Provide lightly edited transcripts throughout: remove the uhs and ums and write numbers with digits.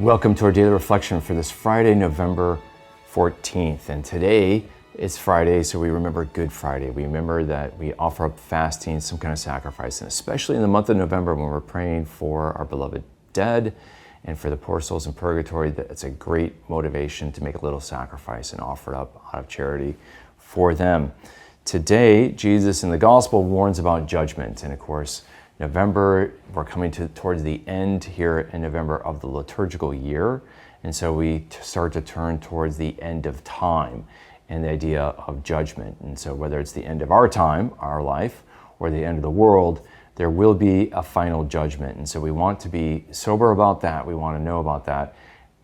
Welcome to our daily reflection for this Friday, November 14th. And today is Friday, so we remember Good Friday. We remember that we offer up fasting, some kind of sacrifice, and especially in the month of November when we're praying for our beloved dead and for the poor souls in purgatory, that it's a great motivation to make a little sacrifice and offer it up out of charity for them. Today, Jesus in the gospel warns about judgment. And of course, November, we're coming towards the end here in November of the liturgical year. And so we start to turn towards the end of time and the idea of judgment. And so whether it's the end of our time, our life, or the end of the world, there will be a final judgment. And so we want to be sober about that. We want to know about that,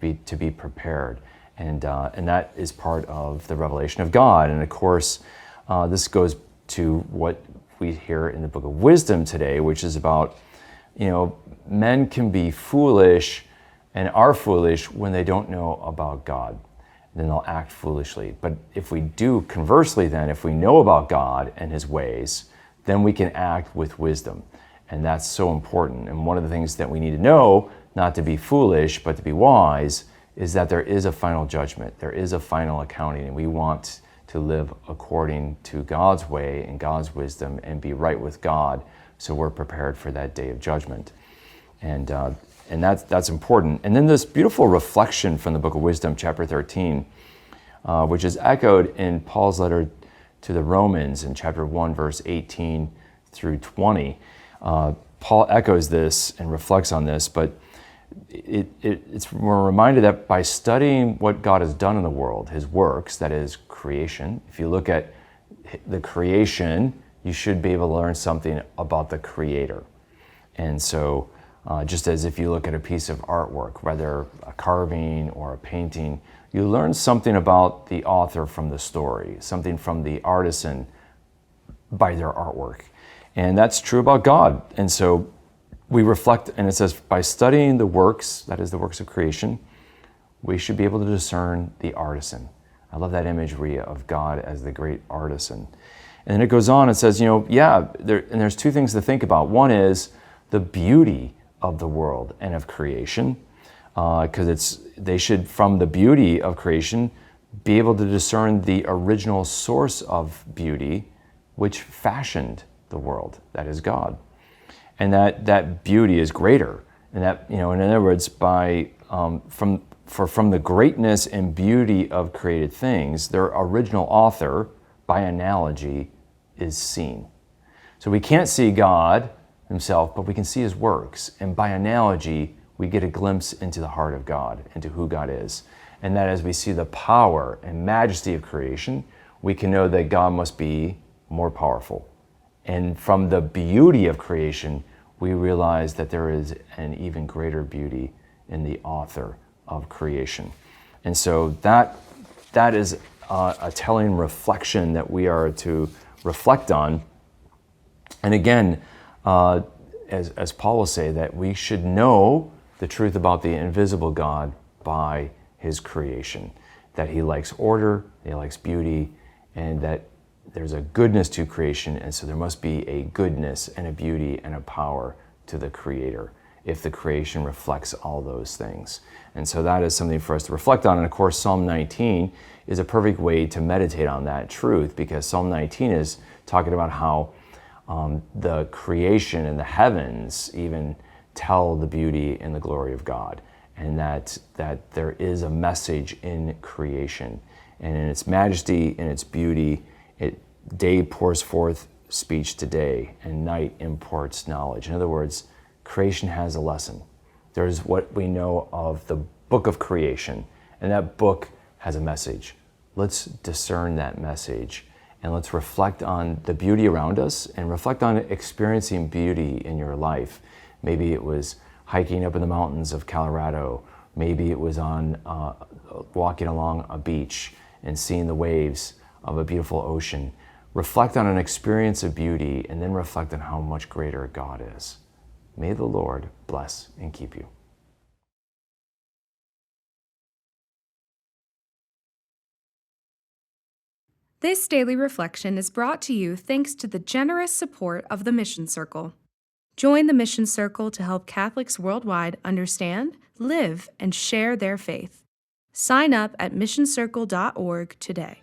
to be prepared. And that is part of the revelation of God. And of course, this goes to what we hear in the book of Wisdom today, which is about, men can be foolish and are foolish when they don't know about God. Then they'll act foolishly. But if we do conversely, then if we know about God and his ways, then we can act with wisdom. And that's so important. And one of the things that we need to know, not to be foolish, but to be wise, is that there is a final judgment. There is a final accounting, and we want to live according to God's way and God's wisdom and be right with God, so we're prepared for that day of judgment. And that's important. And then this beautiful reflection from the book of Wisdom, chapter 13, which is echoed in Paul's letter to the Romans in chapter 1, verse 18 through 20. Paul echoes this and reflects on this, but we're reminded that by studying what God has done in the world, his works, that is creation, if you look at the creation, you should be able to learn something about the Creator. And so just as if you look at a piece of artwork, whether a carving or a painting, you learn something about the author from the story, something from the artisan by their artwork. And that's true about God. And so we reflect, and it says, by studying the works, that is the works of creation, we should be able to discern the artisan. I love that imagery of God as the great artisan. And then it goes on and says, there's two things to think about. One is the beauty of the world and of creation, because they should, from the beauty of creation, be able to discern the original source of beauty, which fashioned the world, that is God. And that beauty is greater. And that, in other words, from the greatness and beauty of created things, their original author, by analogy, is seen. So we can't see God himself, but we can see his works. And by analogy, we get a glimpse into the heart of God, into who God is. And that as we see the power and majesty of creation, we can know that God must be more powerful. And from the beauty of creation, we realize that there is an even greater beauty in the author of creation. And so that is a telling reflection that we are to reflect on. And again, as Paul will say, that we should know the truth about the invisible God by his creation, that he likes order, he likes beauty, and that there's a goodness to creation, and so there must be a goodness and a beauty and a power to the Creator if the creation reflects all those things. And so that is something for us to reflect on. And of course, Psalm 19 is a perfect way to meditate on that truth, because Psalm 19 is talking about how the creation and the heavens even tell the beauty and the glory of God, and that there is a message in creation, and in its majesty and its beauty, day pours forth speech to day, and night imparts knowledge. In other words, creation has a lesson. There's what we know of the book of creation, and that book has a message. Let's discern that message, and let's reflect on the beauty around us, and reflect on experiencing beauty in your life. Maybe it was hiking up in the mountains of Colorado. Maybe it was on walking along a beach and seeing the waves of a beautiful ocean. Reflect on an experience of beauty, and then reflect on how much greater God is. May the Lord bless and keep you. This daily reflection is brought to you thanks to the generous support of the Mission Circle. Join the Mission Circle to help Catholics worldwide understand, live, and share their faith. Sign up at missioncircle.org today.